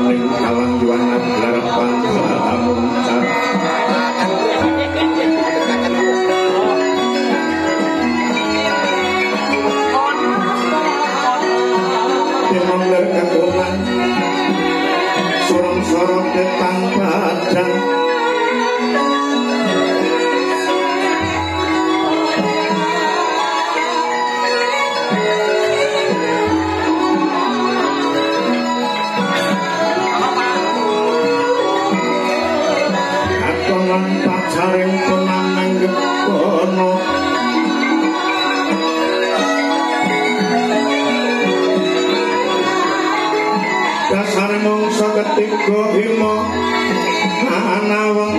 ning kalang juwana gelar pancamuncar Demongler keturunan sorong-sorong ketang badan pacaring penanang gekono dasar mongso ketiga hima anawang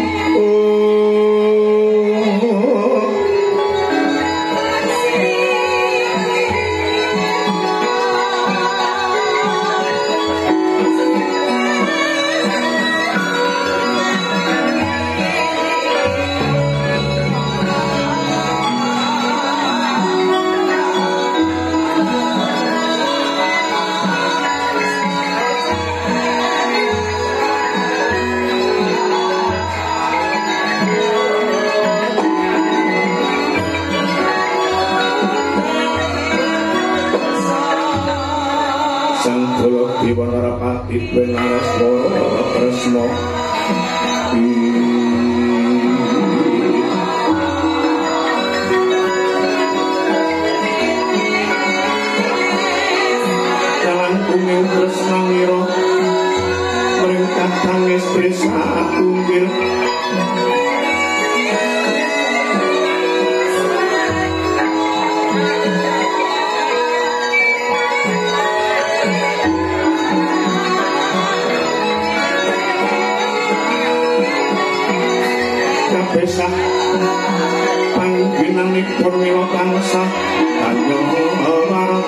Diwanarapati Benaraswara Tresna Jalan kuning tresna ngira meringkah tangis desa tunggil besah pangginanipun mila tansah kanyara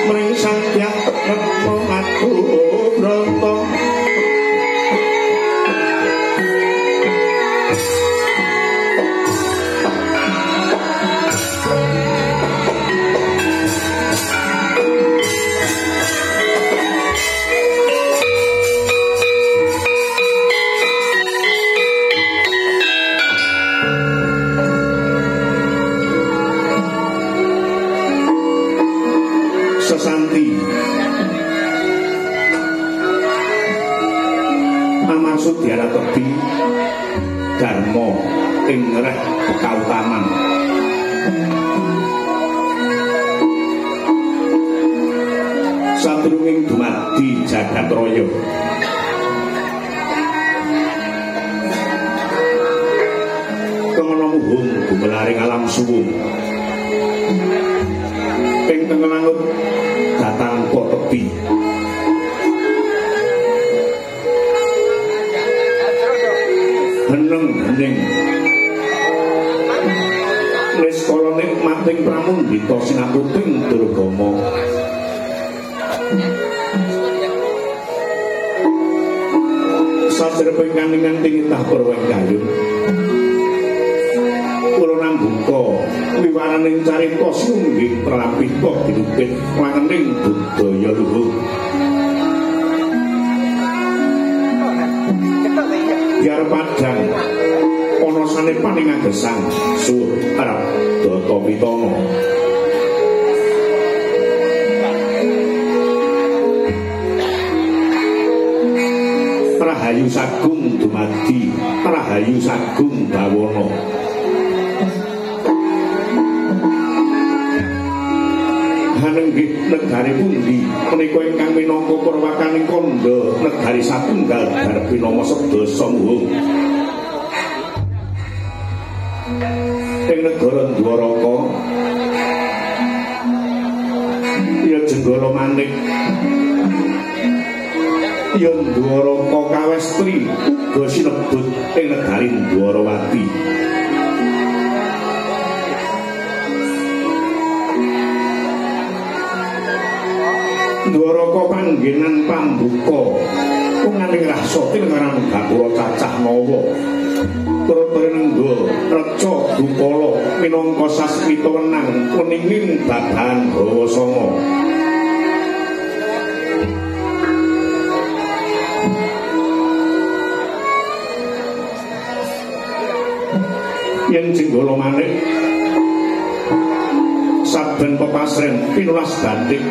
mring sanjak repo matu brata sesanti amaksud diara tebi dharma ing reh kautaman sadurunging dumadi jagat raya kemana muhung gumelaring alam suwung ing tengenangut datang tepi heneng-heneng wis kala nikmating pramundita sinaputing Durgama sadereping kaningan tingitah perweng kayun kula nambuka wiwaraning carita sunggih prapita dinukit wangening budaya luhur biar padang ana sanepaning agesang sur arep data pitana Rahayu Sagung dumadi Rahayu Sagung bawana hanenggih negari pundi menika ingkang minangka perwakaning kandha negari satunggal garpi nama sedasa muhung ing negara Dwaraka ya Jenggala Manik ya Dwaraka Kawestri uga sinebut ing negari Dwarawati Dwaraka panggenan pambuka punganing rasa ing ngaran Gapura cacah nawa Pratarengga reca Dupala minangka sasmita wenang weninging babahan Hawa Sanga. Yen Jenggala maneh saben pepasren pinulas bandhik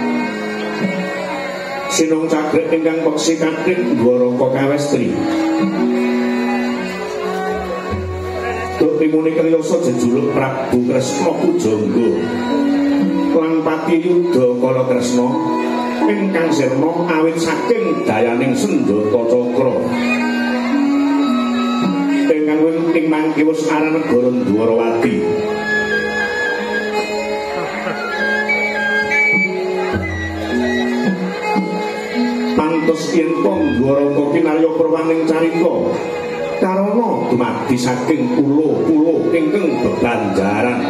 sinung cagrek ingkang peksi kathik Dwaraka Kawestri. Duk timune kriyasa jejuluk Prabu Kresna Pujangga lan Pati Yudha Kala Kresna ingkang sirna awit saking dayaning senjata cakra. Ingkang ing mangkiwus aran negara Dwarawati. Pantes yen Dwaraka kinarya perwaning carita karana dumadi saking pulo-pulo ingkang bebanjaran.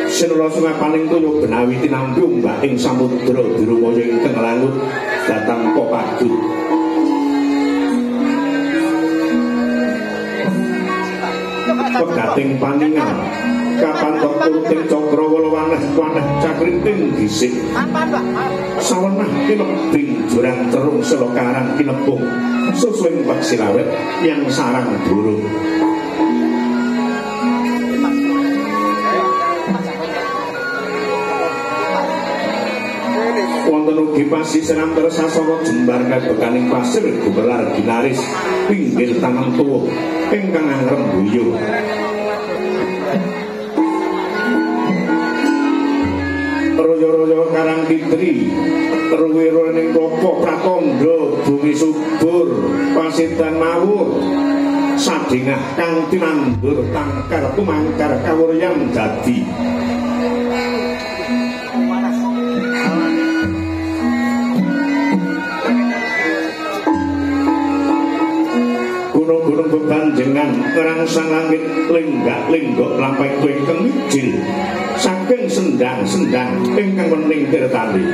Sinura sungapaning toya benawi tinampi umbak ing samudra dirumaya ingkang langut datang Papadut. Pegating paningan kapan turuting cakra wala-waneh cakriting dhisik sawenah kinebing jurang terung selokaran kinepung susuing paksilawet yang sarang burung. Wonten ugi pasisiran Sasana jembar kabekaning pasir gumelar ginaris pinggir taman tuwuh ingkang ngrembuyung. Royo-royo Karang Kitri ruwi-ruwining klapa pratandha bumi subur pasidan mawur sadingah kang tinandur tangkar tumangkar kawuryan dadi. Gunung-gunung bebanjengan ngerangsang langit lenggak-lenggok lampah ingkang mijil saking sendang-sendang ingkang wening tirtani.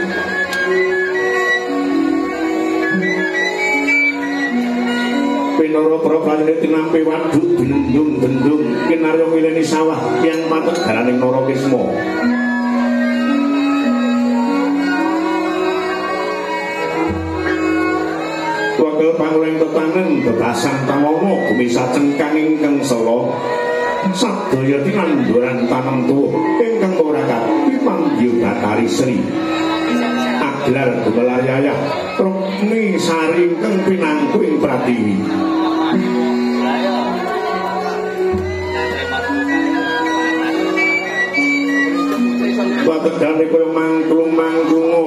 Pinara para prajurit tinampi wadhuk bendung-bendung kinarya mileni sawah yang patut dalaning Narakisma. Wakil panguling tetanen bebasan tamana bumi sacengkang ingkang sela sadaya tinanduran tanem tuwuh ingkang ora kapipanggiyo Batari Sri Aglar Gumelar Yayah Rukmi Sari ingkang pinangku ing Pratiwi. Wategane kaya mangklung-mangklunga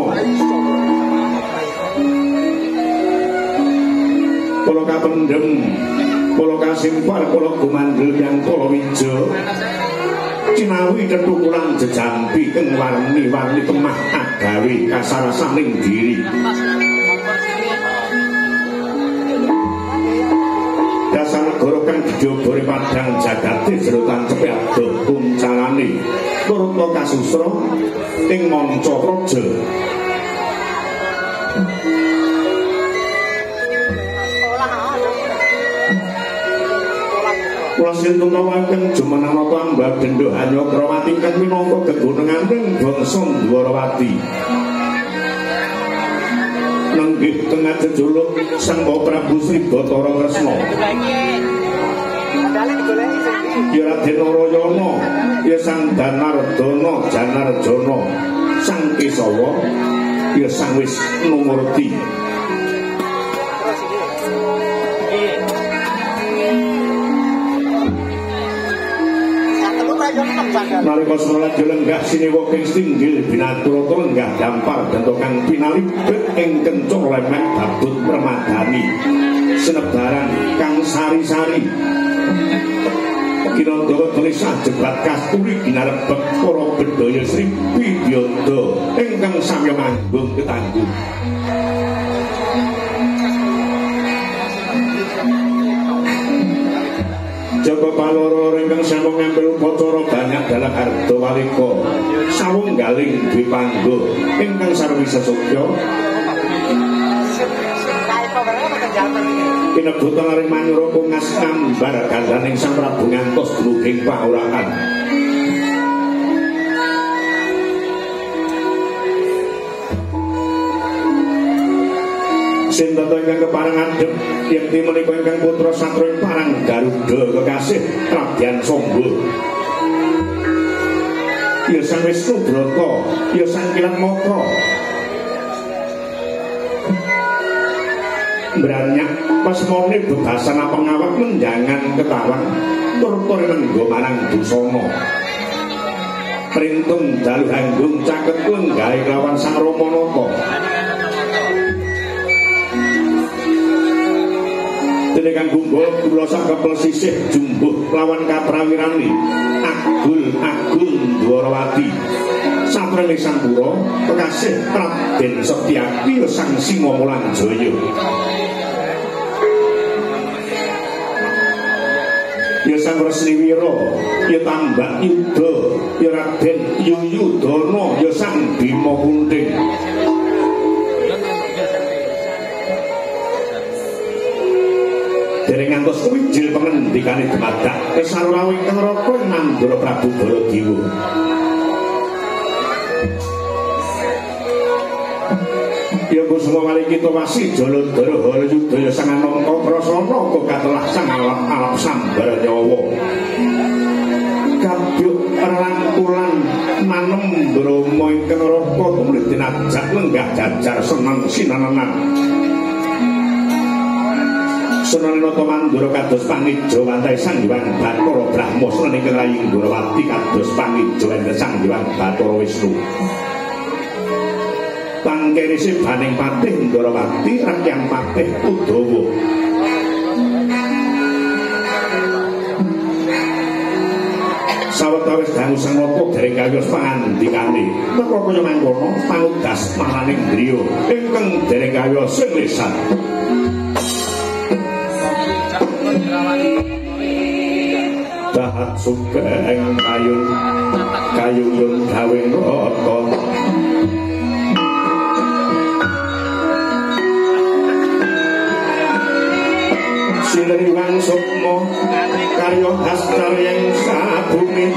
kula kapendhem kula kasimpar kula gumandhel yang kula wija cinawi tetukulan jejampi keng warni-warni kemah agawe kasarasaning diri dasar negara kang dijobori padang jagate jero tancepe adoh kuncalane turut kasusra ing manca praja. Wasin tunawa ingkang jumeneng nata ambak dendho Hanyakrawati ingkang minangka gegonenganing bangsa Dwarawati. Nenggih tengah jejuluk Sang Prabu Sri Bathara Kresna. Ya Raden Narayana, ya Sang Danardana, Janarjana, Sang Kesawa, ya Sang Wisnumurti. Nalika semana lenggah sinewa ing singgil binaturata lenggah dampar dentokang pinalibet ing kencur lemek babut permadani sinebaran kang sari-sari Kinandara tulisah jebat kasturi ginarebek para bedhaya Sri Widyada ingkang samya manggung ketanggung. Jaba paloro ingkang sampun ngambil upacara banyak dalam Ardhawalika sawunggaling Dwipangga ingkang sarwi sesukya Pinebut laring manyura kungas ngambar gandaning Sang Prabu ngantos dumugi paurakan. Sinten ingkang kepareng adhem yekti menika ingkang putra satra parang Garuda kekasih Radyan Samba. Ya Sang Wisnu Brata, ya Sang Kilat Mata. Branyak pasmone bebasan pengawak menjangan ketawang tur-tur nenggo marang Dusana. Printung dalu hanggung caket lenggahe lawan Sang Ramanata. Dene kang gumbo kula sak kepel sisih jumbuh lawan kaprawirani agul-agul Dwarawati. Satrene Sampura kekasih Raden Setyaki Sang Sima Mulanjaya. Ya Sang Resniwira, ya Tambak Yuda, ya Raden Yuyudana, ya Sang Bima Kunting. Dereng ngantos kuwijil pangendikane dumadak Kesarura ingkang raka Nandura Prabu Baladewa. Ya Kusuma wali kita wasi Jalandhara Halayudaya Sang Ananta Prasana katelah Sang alap sambar nyawa. Kabyuk rangkulan manem Brama ingkang raka tumrap tinajak lenggah jajar seneng sinanenan. Sunanata Mandura kados pangijo wantai Sang Hyang Bathara Brahma seneng ingkang Raying Durawati kados pangijo enten Sang Hyang Bathara Wisnu. Pangkerisi baning patih Durawati rakyang patih Udawa. Sawetawis dangu Sang Nata dereng kayos pangandikane teka kaya mangkono pangudas malaning griya ingkang dereng kayos sing lisan. Dahat sugeng kayun gawe rata Sinriwang sukma karya hastaryang sabumi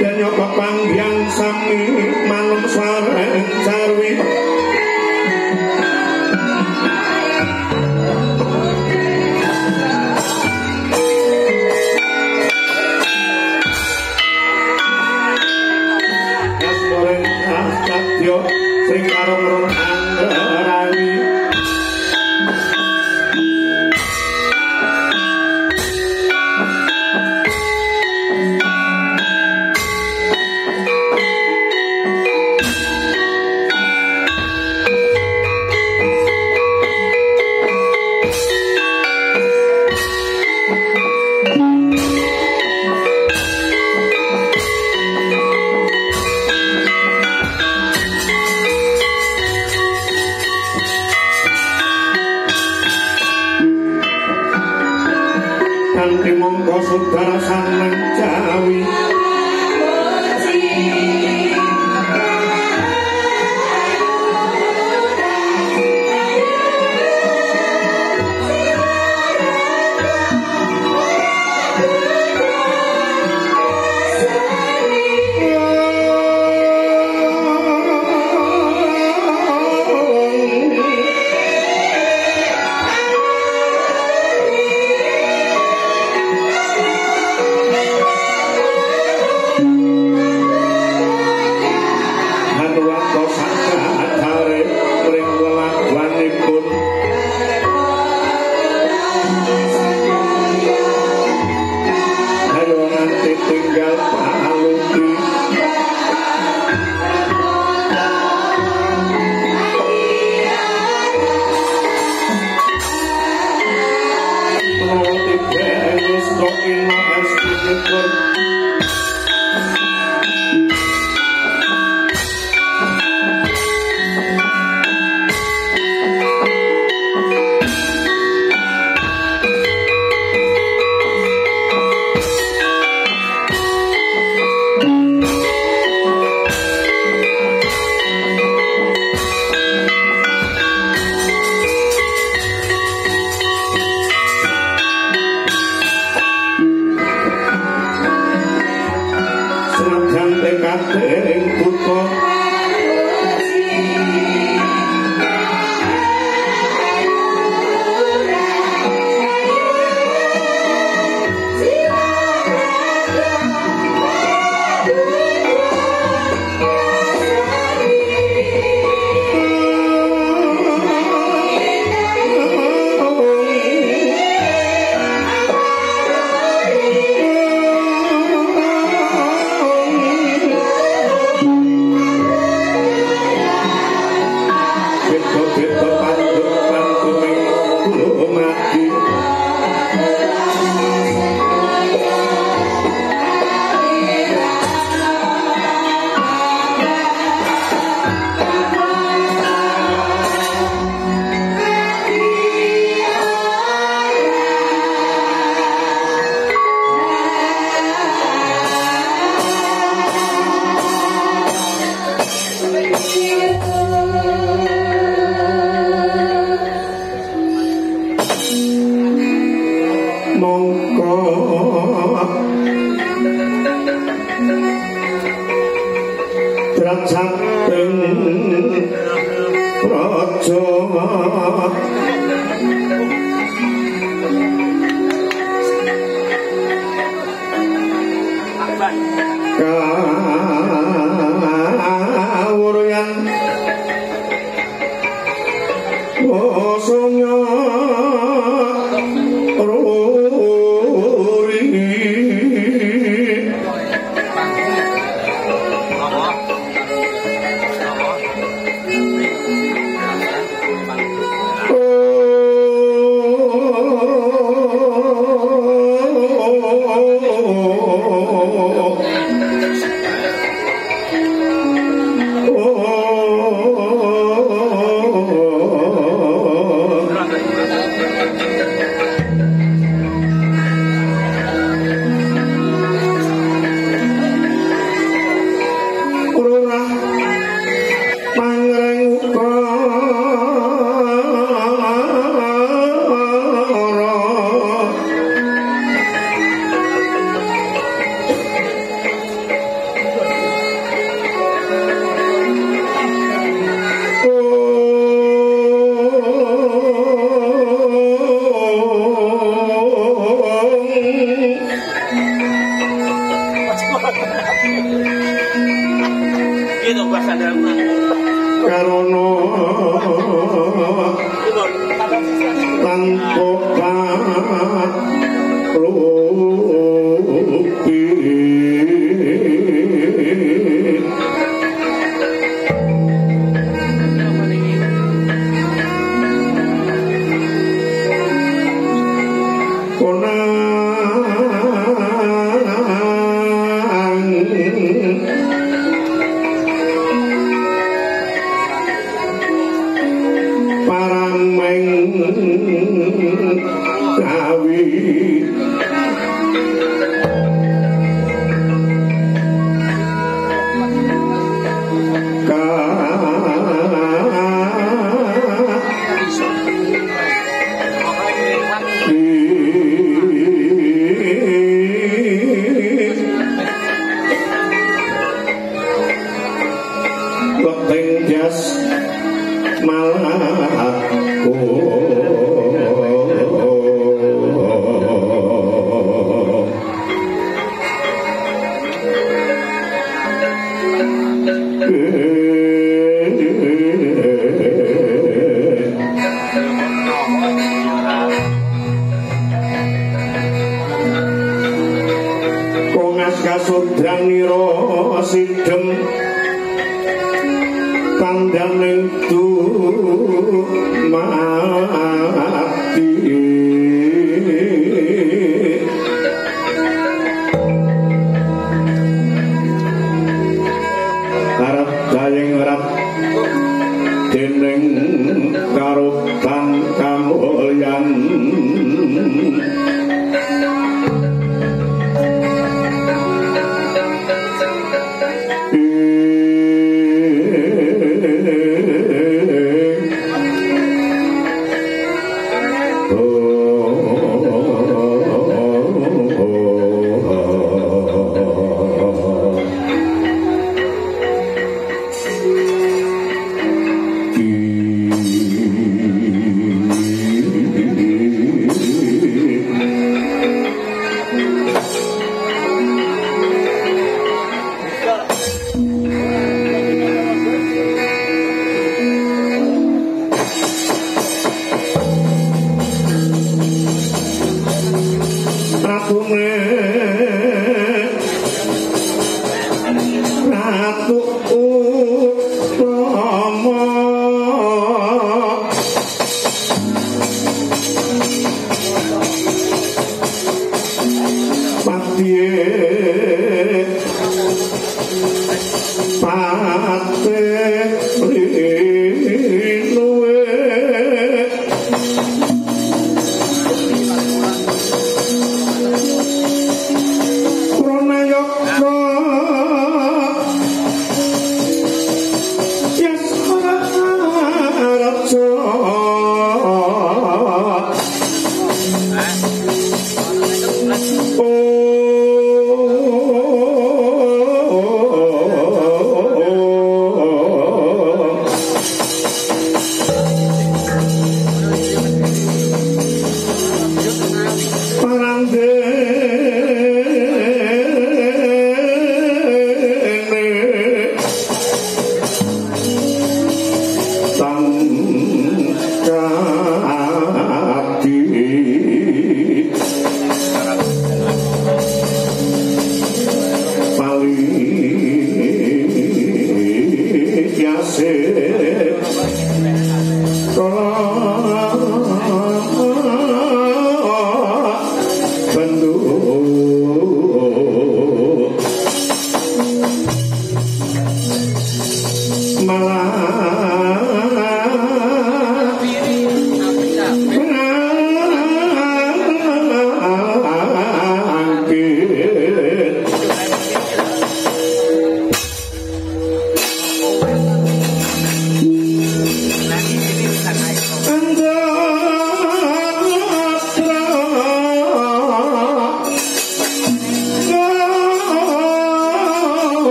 danyo pepanggiang sami malam sareng jarwi sing karo anggarawi Saudara sanang Jawi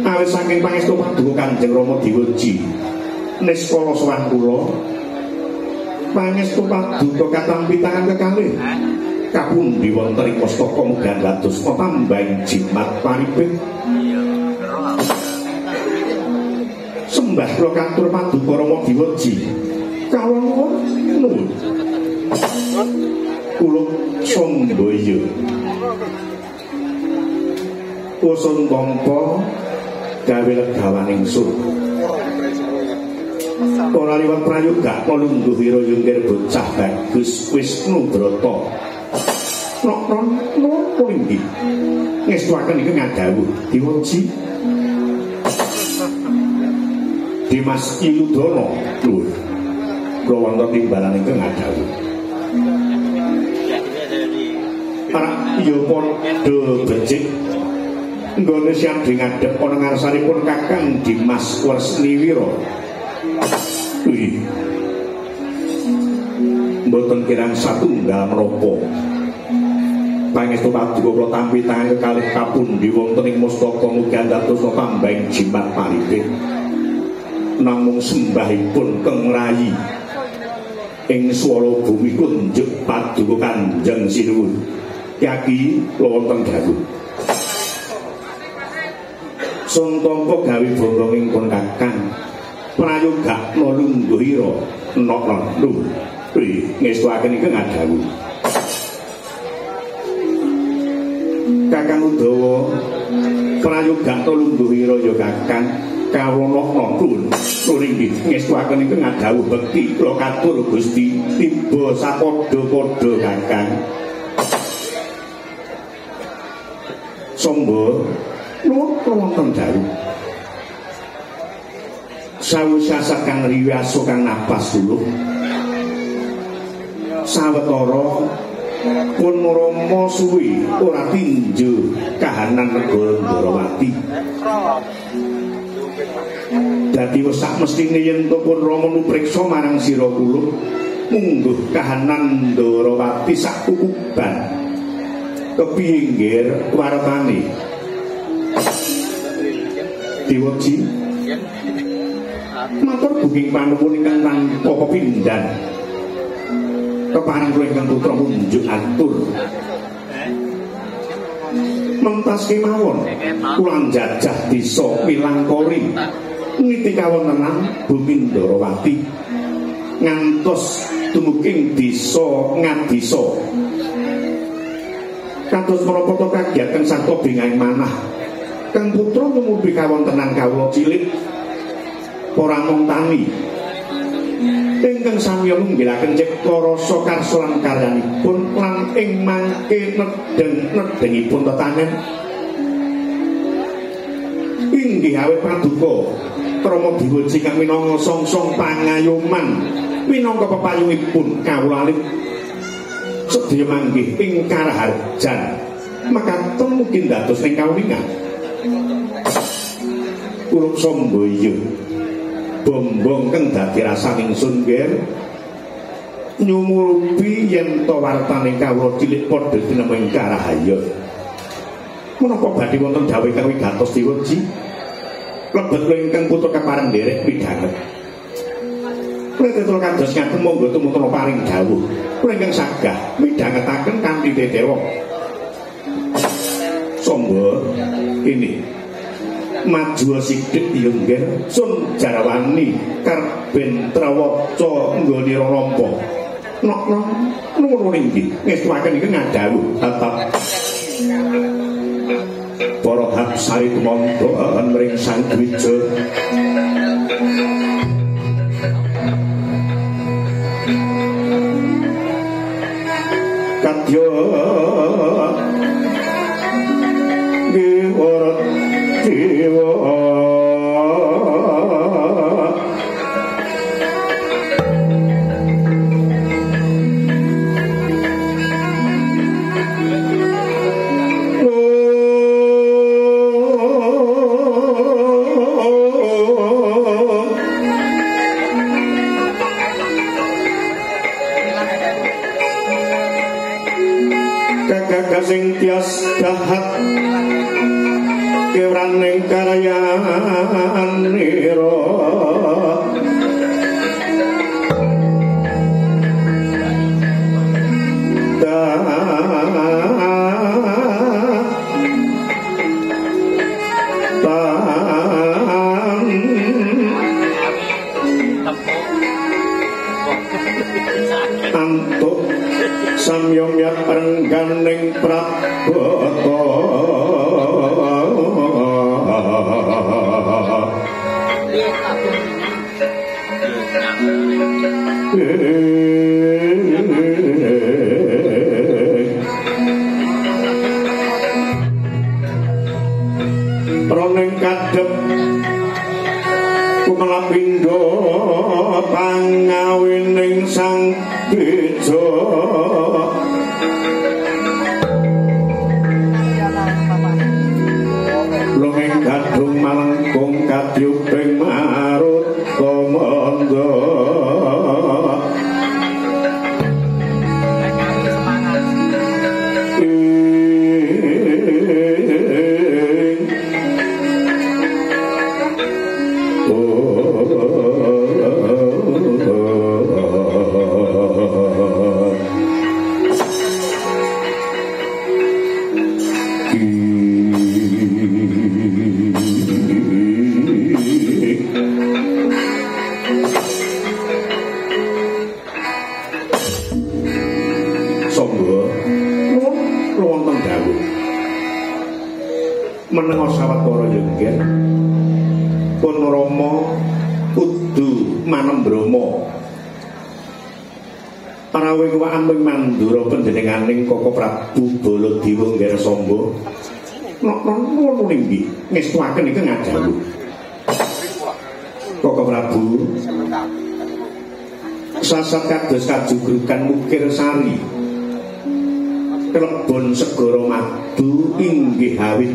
Awit saking pangestu paduka Kanjeng Rama diweji niskala sowan kula pangestu paduka katampitangan kekalih kapundi wonten ing pustaka mugan dados pambahing jimat paripin sembah kula katur paduka Rama diweji kawula nuwun kula Sambaya usun tampa gawe legawan ingsun ora liwat prayoga palungguh wira yungkir bocah bagus Wisnu Brata napa inggih ngestuaken iki ngadhawuh diweji Dimas Iludana lho kula wonten timbalan ingkang ngadhawuh para iya padha becik nggone siang ngadhep ana ngarsanipun Kakang Dimas Warsniwira. Wih. Mboten kirang satunggal menapa. Pangestu paduka kula tampi tangan kekalih kapundi wonten ing mustaka mugan dados pambahing jimat paripin. Namung sembahipun keng rayi ing swara bumi kunjuk paduka Kanjeng Sinuwun. Yaki wonten dawuh. Sun tampa gawe bombong ingkang Kakang prayoga nulungguhira nok lho ngestuaken iki ngadhawuh Kakang Udawa prayoga nulungguhira ya Kakang kawonokna lho inggih ngestuaken iki ngadhawuh bekti kula katur Gusti tiba sapadha-padha Kakang Samba nuwun wonten dawuh sawusasa kang riyaso kang napas dulu sawetara pun Rama suwi ora tinju kahanan negara Ndarawati dadi wis sak mestine yen pun Rama nupriksa marang sira kula mungguh kahanan Ndarawati sak kukuban kepinggir wartane diweji matur bumi panuwun ingkang tanpa pepindhan kepareng kula ingkang putra munjuk atur mentas kemawon kula njajah desa Milangkori niti kawontenan bumi Ndarawati ngantos dumugi desa Ngadisa kados menapa kagiatan sarta bingahing manah kang putra ngumupi kawontenan kawula cilik para montani ingkang sami nunggilaken cipta rasa karsa lan karyanipun lan ing mangke nedeng-nedengipun tetangen inggih awit paduka Rama diweji kang minangka songsong pangayoman minangka pepayungipun kawula alit sedaya manggih ing karaharjan makaten mungkin dados ing kawulingan kula Sambaya bombong kang dadi rasaning ingsun nggih nyumurupi yen to wartane kawula cilik padha tinemeng karahaya. Menapa badhe wonten dawuh kang wigatos diwiji? Lebet kula ingkang putra kepareng nderek pidhanget. Kula tetul kados ngaten monggo tumutun paring dawuh. Kula ingkang sagah midhangetaken kanthi dewa. Sangga ini maju sithik ya nggih sun jarawani karben trawaca nggone rampa. Nok-nok nuwun inggih ngestuaken iki ngadhawuh tetep para hapsari tumangga mring sang dwija kadya diwarat dewa sing tias dahat kewraning karyanira antuk samyomya rengganing prabata roning kadhep kumelapindo pangawining sang beja lunging gadung malengkung kadyuping marut komanda menengah sawetara yenggih pun Rama kudu manem Brama rawuh waaming mandura panjenenganing Koko Prabu Baladewa Ngersamba nuwun inggih ngestuaken iki ngadhawuh Koko Prabu sasat kados kajugrukan Mukir Sari Klebon Segara Madu inggih awit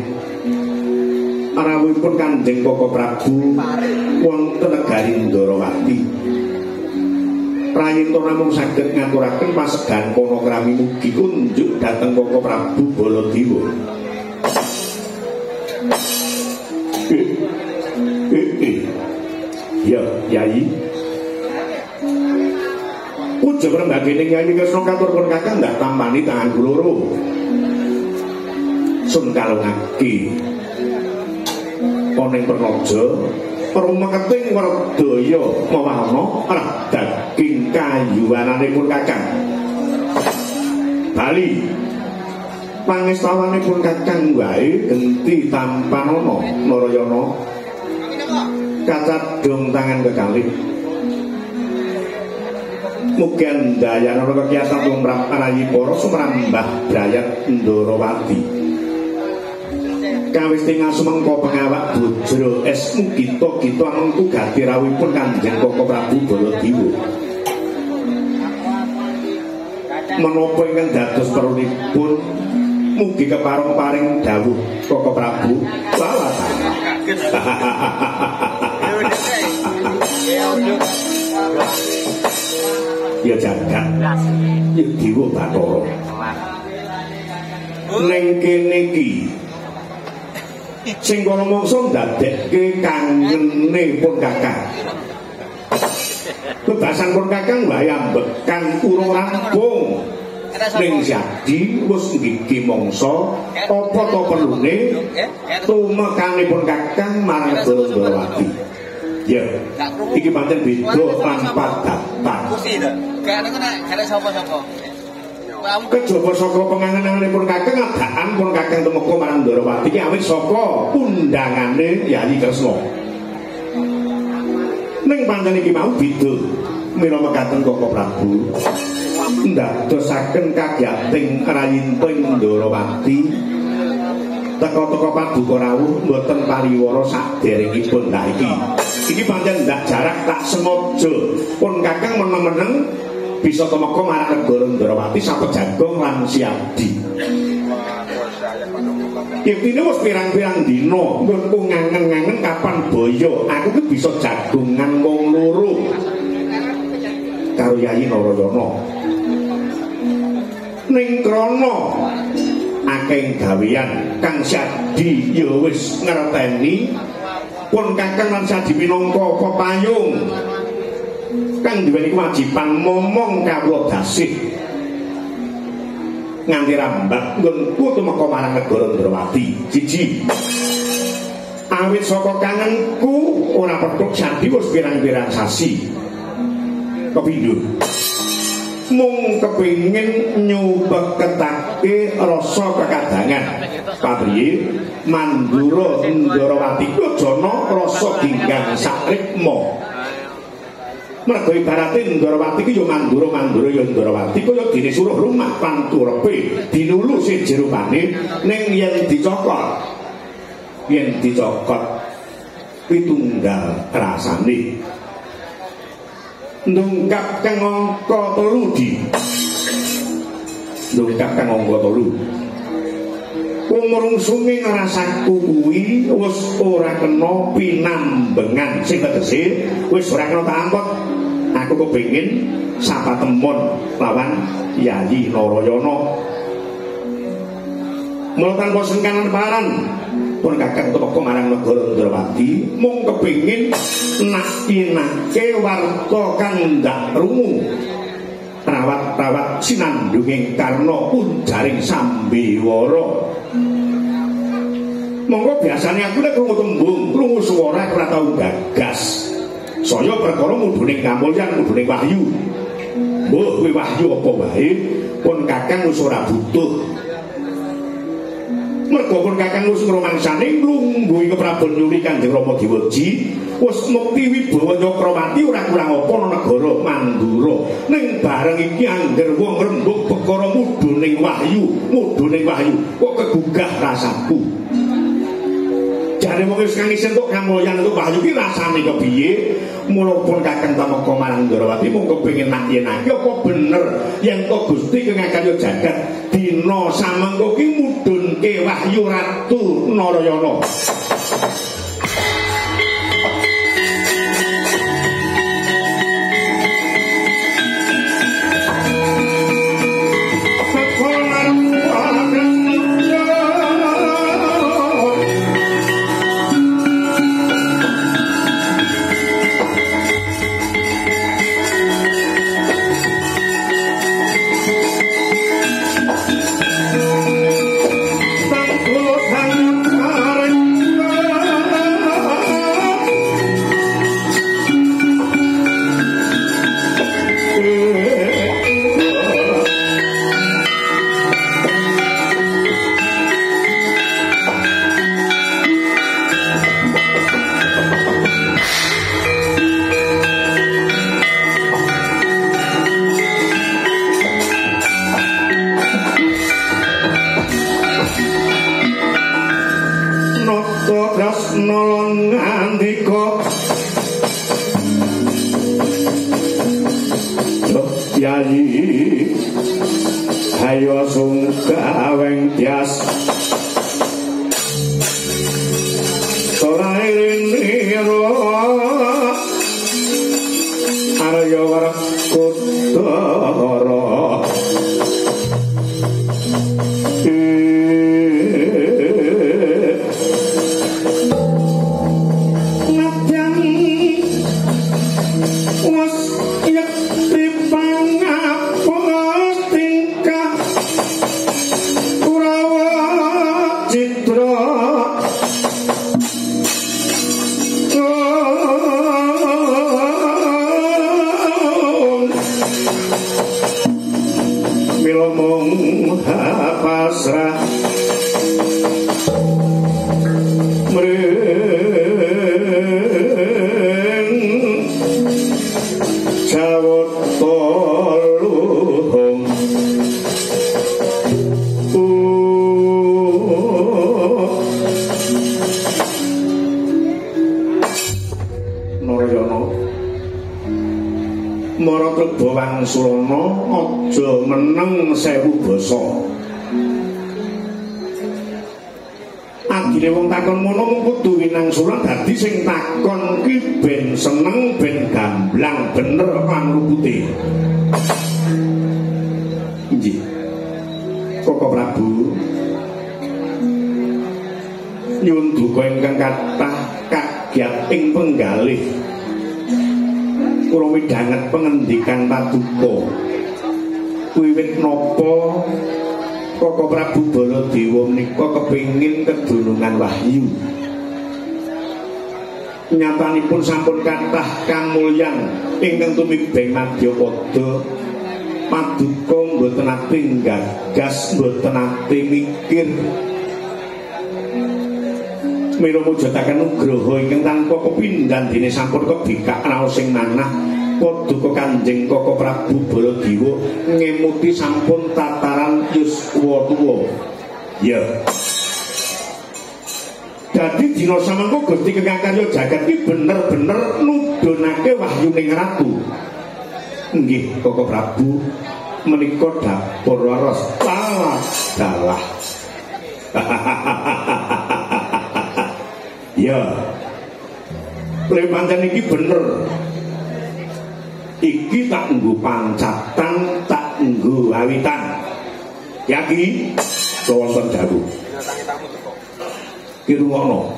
rawuhipun Kanjeng Koko Prabu wonten negari Ndarawati. Prayita namung saged ngaturaken pasegan panakrami mugi kunjuk dhateng Koko Prabu Baladewa. Ya, Yai. Puja prembagene Nyai Kresna katuripun Kakang ndak tampani tangan kula loro. Sun kalungake oning pernaja rumeketing werdaya mawana arah daging kayuwananipun Kakang Bali pangestawanipun Kakang wae genti tampanana Narayana kacadhong tangan kekalih mugi ndayana kekiyasan tumrap arayi para sumrambah brayat Ndarawati kawis tinggal sumengko pengawak bujro es mugito-gito angku gati rawipun Kanjeng Koko Prabu Baladewa menapa ingkang dados perunipun mugi kepareng paring dawuh Koko Prabu lawatan ya jagat ya Dewa Bathara ning kene iki sing kala mangsa ndadekke kangene pun kakang kebasan pun kakang mbayambekan urung rampung ning jadi wis nggih mangsa apa to perlune tumekanipun kakang marang Ndrawati. Ya, iki pancen beda tanpa daftar. Kene sapa-sapa. Kejaba saka pengangen-angenipun kakang adaan pun kakang tumeka marang Ndrawati iki awit saka undangane Yayi Kresna. Ning pancen iki mau beda mila mekaten Koko Prabu. Ndadosaken kagyating rayinting Ndrawati teka-teka paduka rawuh mboten pariwara saderengipun. Lah iki pancen ndak jarak tak sengaja pun kakang meneng-meneng bisa tumeka marang negara Ndrawati sapejagong lan siadi. Intine wis pirang-pirang dina nggonku ngangen-ngangen kapan boyo aku ki bisa jagongan wong loro karo Yayi Narayana. Ning krana akeh gawean kang Sadi ya wis ngerteni pun kakang lan Sadi minangka pepayung kang duweni kewajiban momong kawula dasih nganti rambak nggonku tumeka marang negara Ndrawati. Siji awit saka kangenku ora petuk Sadi wis pirang-pirang sasi. Kepindho mung kepingin nyubeketake rasa kekadangan pabriye Mandura Ndrawati jana rasa dinggang sakrikma. Mergo ibarate Ndrawati ki ya Mandura ya Ndrawati kaya dene suruh rumah panturepe dinulu sing jerupane ning yen dicokot pitunggal rasane ndungkap kang angka 3 di ndungkap kang angka 3 umrungsunge ngrasaku kuwi wis ora kena pinambengan sing tegese wis ora kena tampot. Aku kepengin sapa temon lawan Yayi Narayana mula tanpa sengkanan paran pun kakang tumeka marang negara Ndrawati mung kepengin nakinake warta kang ndak rungu rawat-rawat sinandunging karna unjaring sambiwara. Monggo biasane aku nek krungu tembung krungu swara ora tau gagas saya perkara mudhuning kamulyan mudhuning wahyu. Mbah kuwi wahyu apa wae pun kakang wis ora butuh. Mergo pun kakang wis ngrumangsane nglungguhi keprabon nyuli Kanjeng Rama Dewaji wis mukti wibawa Nyakrawati ora kurang apa ana negara Mandura. Ning bareng iki angger wong rembug perkara mudhuning wahyu kok kegugah rasaku. Jare wong wis kang isin kok kamulyan itu wahyu ki rasane kepiye? Mula pun kakang tumeka marang Ndrawati mung kepengin nakyenake apa bener yen to Gusti kengakaya jagat dina samengko ki mudhunke wahyu Ratu Narayana. Yayi hayo sungkaweng tias sorainiro arya warkuta pasrah mring jawata luhung Narayana Marateba Wangsulana aja meneng 1000 basa adine wong takon ngono mung kudu winangsula dadi sing takon ki ben seneng ben gamblang bener lan ruputé inggih Koko Prabu nyuwun duka ingkang kathah kagyat ing penggalih kula midhanget pengendikan Paduka wiwit napa Koko Prabu Baladewa menika kepingin kedunungan wahyu nyatanipun sampun kathah kamulyan ingkang tumibeng Madyapada Paduka mboten ate gagas mboten ate mikir mila mujudaken nugraha ingkang tanpa kepindhan dene sampun kebikak raos sing manah Paduka Kanjeng Koko Prabu Baladewa ngemuti sampun tataran yuswa tuwa ya dadi dina samangka Gusti Kakang Karya Jagat iki bener-bener nudhunake wahyuning ratu nggih Koko Prabu menika dapur waras dalah ya pancen iki bener iki tak nggo pancatan tak nggo awitan yaki wonten dawuh kirungono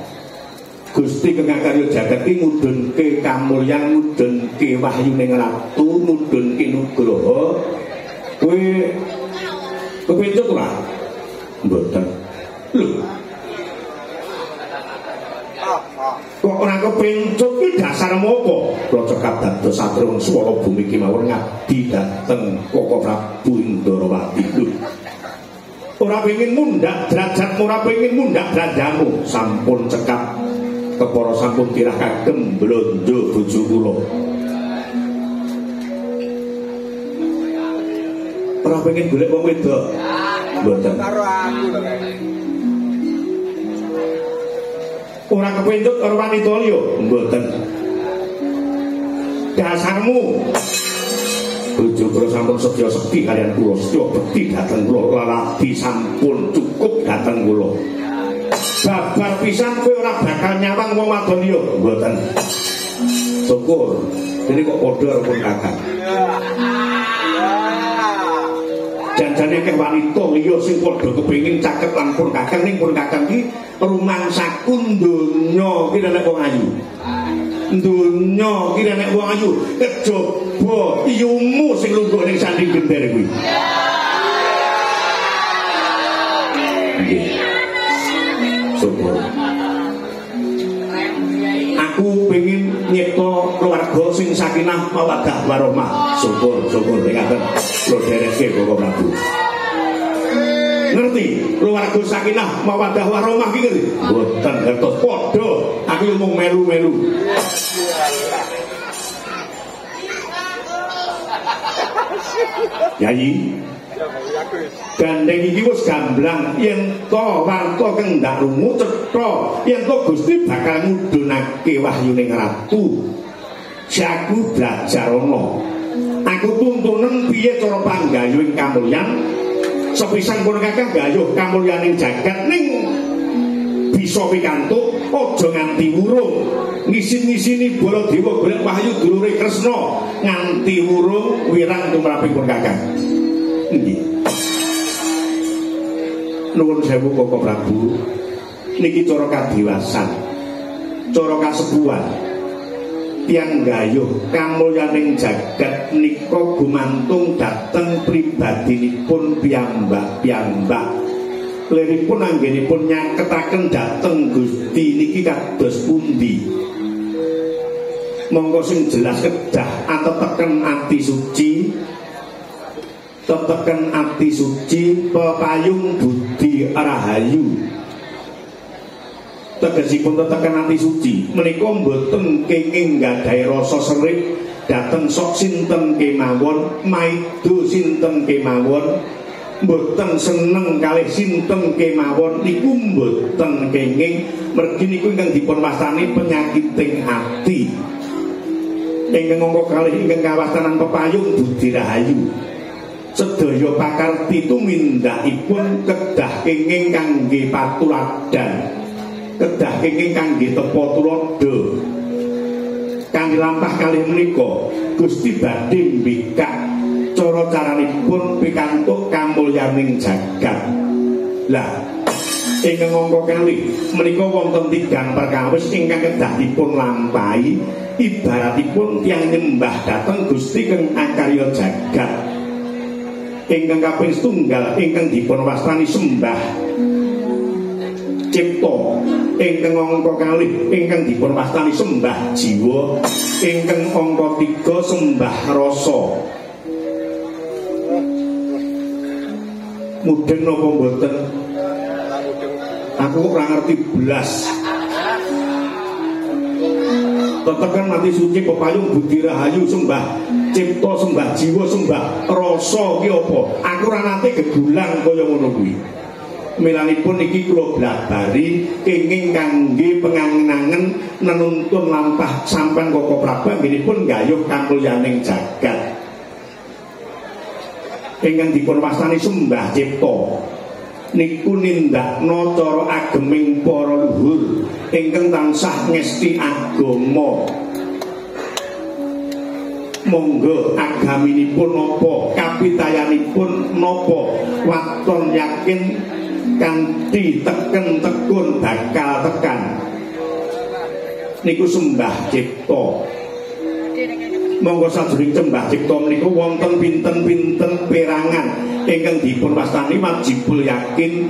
Gusti Kakang Karya Jagat iki ngudhunke kamulyan ngudhunke wahyuning ratu ngudhunke nugraha kowe kepencut ora mboten lho kok ora kepencut ki dasarmu apa kula cekap dados satrung swara bumi ki mawon ngabdi dhateng Koko Prabu Indrawati lho ora pengin mundhak derajatmu ora pengin mundhak drandamu sampun cekap kepara sampun kirah kagem blonjo bojo kula ora pengin golek wong wedok mboten karo aku lho ora kepencut karo wanita liya mboten dasarmu bojo kula sampun sedya sekti kaliyan kula sedya bekti dhateng kula lalati sampun cukup dhateng kula babar pisan kowe ora bakal nyawang wong wadon liya mboten syukur dene kok padha karo pun kakang janjane ke wanita liya sing padha kepengin caket lan pun kakang ning pun kakang iki rumangsaku donya ki nek wong ayu donya ki nek wong ayu kejaba iyumu sing lungguh ning sanding gender kuwi syukur aku pengen nyipta keluarga sing sakinah mawaddah warahmah syukur ngaten lho dereke Koko Prabu ngerti keluarga sakinah mawaddah warahmah iki ngerti mboten ngertos padha aku mung melu-melu Yayi gandeng iki wis gamblang yen to warta kendhak rungu cetha yen to Gusti bakal ngudhunake wahyuning ratu jaku Brajarana aku tuntunen piye cara panggayuh kamulyan sepisan pun kakang gayuh kamulyaning jagat ning bisa pikantuk aja nganti wurung ngisin-ngisini Baladewa golek wahyu dulure Kresna nganti wurung wirang tumrapipun kakang nggih nuwun sewu Koko Prabu niki cara kadiwasan cara kasepuhan tiyang gayuh kamulyaning jagat nika gumantung dhateng pribadinipun piyambak-piyambak liripun anggenipun nyaketaken dhateng Gusti niki kados pundi monggo sing jelas kedah ateteken ati suci teteken ati suci pepayung budi rahayu. Tegesipun teteken ati suci menika mboten kenging gadhahi rasa serik dateng sok sinten kemawon, maido sinten kemawon, mboten seneng kalih sinten kemawon niku mboten kenging, mergi niku ingkang dipun wastani penyakiting ati. Ingkang angka kalih ingkang kawastanan pepayung budi rahayu. Sedaya pakarti tumindakipun kedah kenging kangge patuladan, kedah kenging kangge tepa tulodo. Kanthi lampah kalih menika Gusti badhe mbikak cara caranipun pikantuk kamulyaning jagat. Lah ingkang angka kalih menika wonten tigang perkawis ingkang kedah dipun lampahi, ibaratipun tiyang nyembah dhateng Gusti kang akarya jagat. Ingkang kaping setunggal ingkang dipun wastani sembah cipta, ingkang angka kalih ingkang dipun wastani sembah jiwa, ingkang angka 3 sembah rasa. Mudeng napa mboten? Aku ora ngerti blas. Tetekan mati suci pepayung budi rahayu sembah cipta sembah jiwa sembah rasa ki apa? Aku ora nate gegulang kaya ngono kuwi. Milanipun iki kula blabari kenging kangge pengangen-angen nenuntun lampah sampean Koko Prabu anggenipun gayuh kamulyaning jagat. Ingkang dipun wastani sembah cipta niku nindakna cara ageming para luhur ingkang tansah ngesti agama. Monggo agaminipun napa, kapitayanipun napa, waton yakin kanthi teken tekun bakal tekan. Niku sembah cipta. Monggo sajroning sembah cipta menika wonten pinten-pinten perangan ingkang dipun wastani wajibul yakin,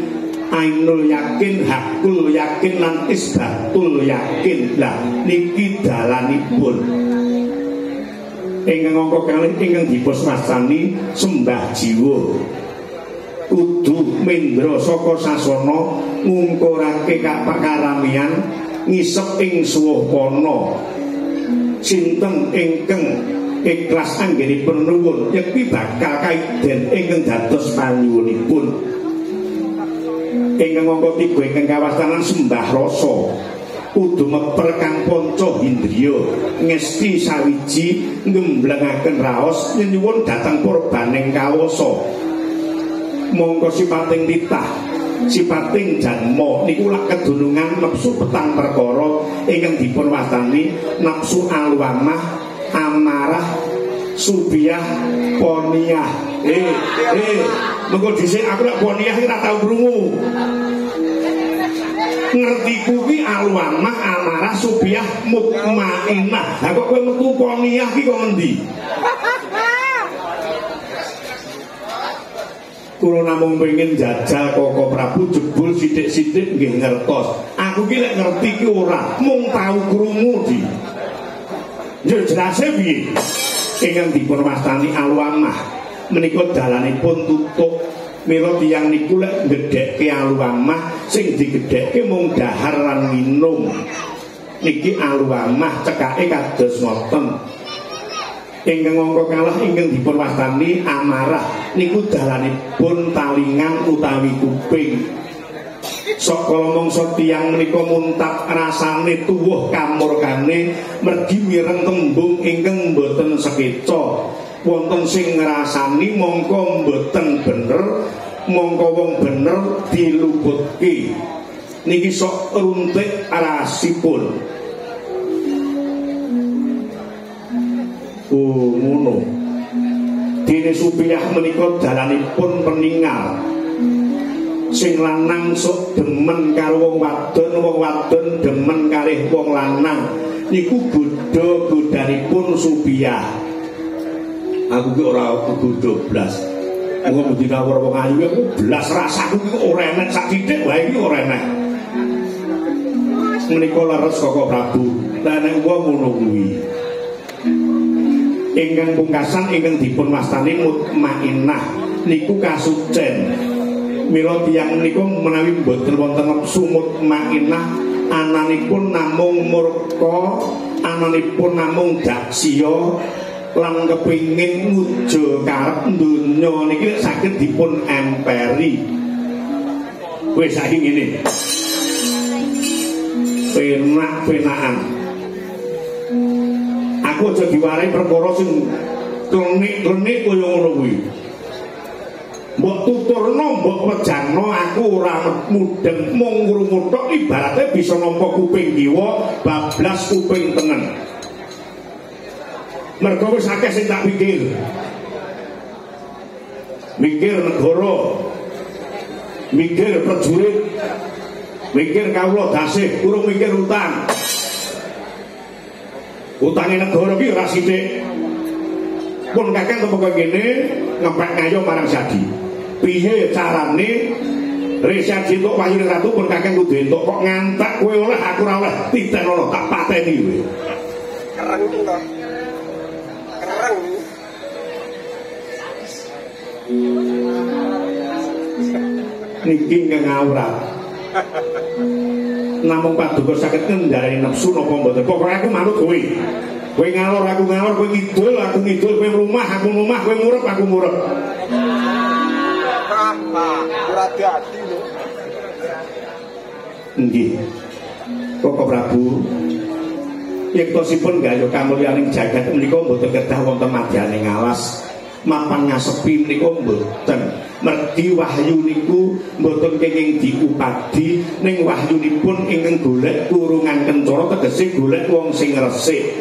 ainul yakin, hakul yakin lan isbatul yakin. Lah niki dalanipun. Ingkang angka kalih ingkang dipun wastani sembah jiwa. Kudu mendra saka sasana ngungkurake kaparamian ngisep ing suwapana. Sinten ingkang ikhlas anggenipun nuwun yakti bakal kaiden ingkang dados panyuwunipun. Ingkang angka 3 ingkang kawastanan sembah rasa. Kudu meper kang panca indriya ngesti sawiji ngemblengaken raos nyuwun dhateng purbaning kawasa. Mongko sipating titah sipating janma niku lak kedunungan nepsu petang perkara ingkang dipun wastani nafsu alwamah, amarah, subiyah, poniyah. Mengko dhisik aku lak poniyah iki ora tau krungu. Ngerti kuwi alwamah, amarah, subiyah, mutmainah. Lah kok kowe metu poniyah ki kok endi? Kula namung pengen jajal Koko Prabu jebul sithik-sithik nggih ngertos. Aku ki lek ngerti ki ora, mung tau krungu di. Yo jelase piye? Ingkang dipun wastani alwamah menika dalanipun tutuk. Mila tiyang niku lek gedhekke alwamah sing digedhekke mung dahar lan minum. Niki alwamah cekake kados ngoten. Ingkang angka kalah ingkang dipun wastani amarah niku dalanipun talingan utawi kuping. Saka mangsa tiyang menika muntap rasane tuwuh kamurkane mergi mireng tembung ingkang mboten sekeca. Wonten sing ngrasani mongko mboten bener, mongko wong bener diluputke. Niki sok runtik rasipun. Ngono. Dene Supiyah menika dalanipun peningal. Sing lanang sok demen karo wong wadon demen kalih wong lanang. Niku godha-godhanipun Supiyah. Aku ki ora godha blas. Wong mesti kawur wong ayu aku blas rasaku ki ora enek sak titik wae iki ora enek. Menika leres Koko Prabu. Lah nek wong ngono kuwi ingkang pungkasan ingkang dipun wastani mutmainnah niku kasucen. Mila tiyang niku menawi boten wonten nepsu mutmainnah ananipun namung murka, ananipun namung daksya lan kepingin muja karep donya niki saged dipun emperi. Wis saiki ngene. Penak-penakan. Aku aja diwarai perkara sing klenik-klenik kaya ngono kuwi. Mbok tuturno, mbok wejano aku ora mudeng mung krungu tok ibarate bisa nampa kuping kiwa bablas kuping tengen. Mergo wis akeh sing tak pikir. Mikir negara, mikir prajurit, mikir kawula dasih, urung mikir utang. Utange negara ki ora sithik. Pun kakek tempo kene ngempek ngayo marang Sadi. Piye carane Resadi entuk wayune ratu pun kakek kudu entuk kok ngantek kowe oleh aku ora oleh titenono tak pateni kowe. Kereng to. Kereng. Niki ngawrat. Namung paduka saged ngendhaleni nafsu napa mboten. Pokoke aku manut kowe. Kowe ngalor aku ngalor, kowe ngidul aku ngidul, kowe mlumah aku mlumah, kowe murep aku murep. Ora dadi lho. Nggih. Koko Prabu yektosipun gayuh kamulyaning jagat menika mboten kedah wonten madyaning alas. Mapan ngasepi menika mboten. Mergi wahyu niku mboten kenging diupadi ning wahyunipun ingkang golek kurungan kencana tegese golek wong sing resik.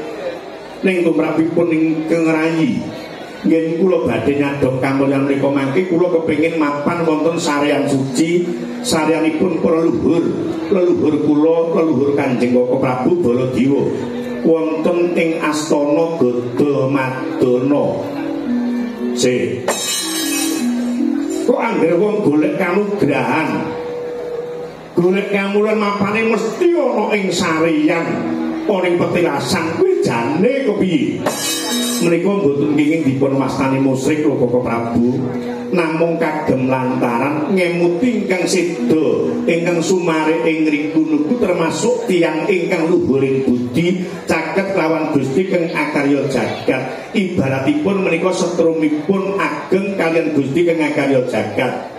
Ning tumrapipun ingkang rayi nggih kula badhe nyadong kamulyan menika mangke kula kepengin mapan wonten sarean suci sareanipun para leluhur kula leluhur Kanjeng Koko Prabu Baladewa wonten ing astana Gadamadana. Kok anggere wong golek kanugrahan golek kamulan mapane mesti ana ing sarean ana ing petilasan kuwi jane kepiye menika mboten kenging dipun wastani musyrik lho Koko Prabu namung kagem lantaran ngemuti ingkang seda ingkang sumare ing ngriku niku termasuk tiyang ingkang luhuring budi caket lawan Gusti kang akarya jagat ibaratipun menika setrumipun ageng kalian Gusti kang akarya jagat.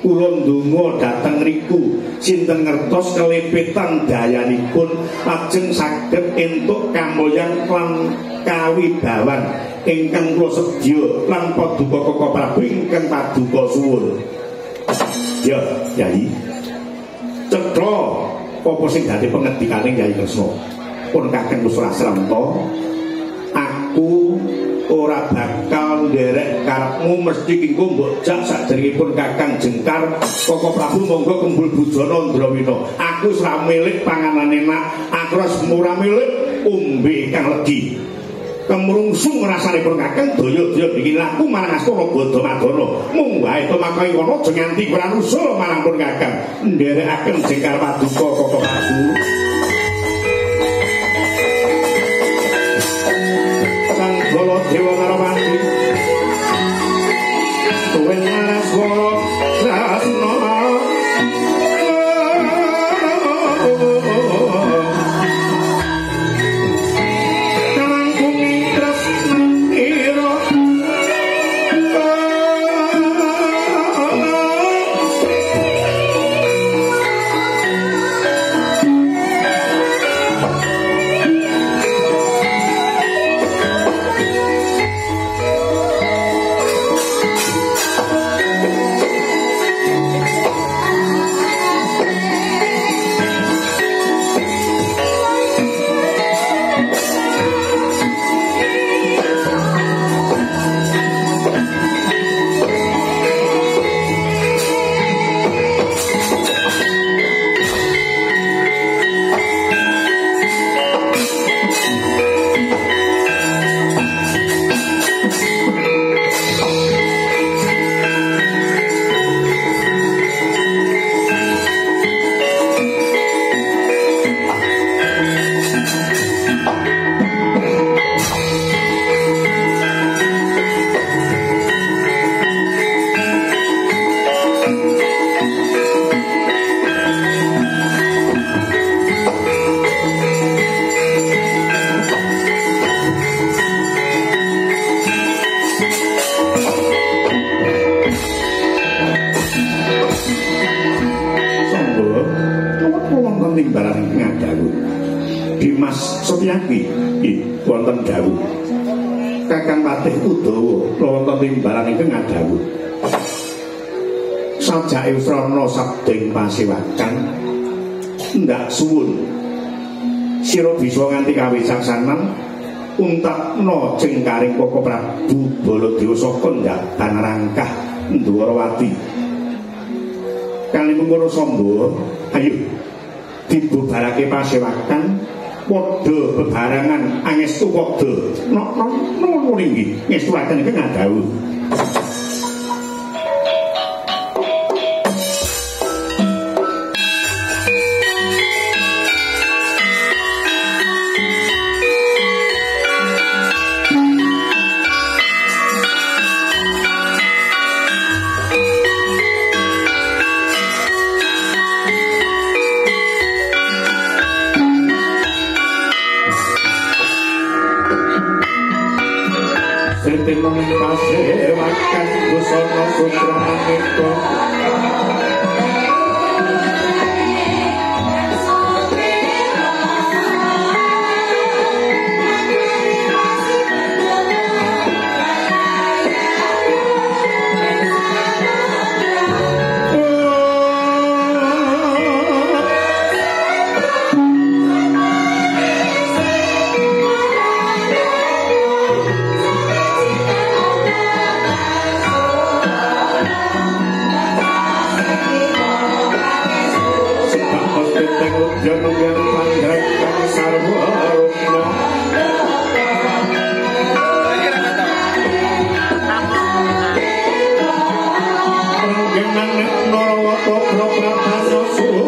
Kula ndonga dhateng riku sinten ngertos kelepetan dayanipun lajeng saged entuk kamulyan lan kawibawan ingkang kula sedya lan paduka Koko Prabu ingkang paduka suwun. Ya, Yai. Cetha apa sing dadi pengedikane Yai Kresna? Pun kakek Kusrasranta, aku ora bakal nderek karepmu mesti kengko mbok jak saderengipun Kakang Jengkar Koko Prabu monggo kembul bujana Ndrawina. Aku ora milik panganan enak, aku ora milik ombe kang legi. Kemrungsung rasanipun Kakang daya-daya bikin aku marang astana Gadamadana. Mung wae to makahi kono aja nganti ora nusul marang pun Kakang. Nderekaken Jengkar paduka Koko Prabu. Dewa Narawati Tuwen Naras Woro Rasno Kamangkung Intras Nantiro timbalan ngadawu. Dimas Sutyaki wonten dawuh. Kakang Patih Udawa wonten timbalan ingkang ngadawu. Sajake Srana sabding pasewakan ndak suwun sira bisa nganti kawicaksanan untakna jengkaring Koko Prabu Baladewa saka ndatan rangkah Ndwarawati. Kali mengkono Samba, ayo dibubarake pasewakan padha bebarengan angestu padha nono nggih ngesturaken iki ngadawu. Pasewakan busana sutra maneka Narawato Prapratana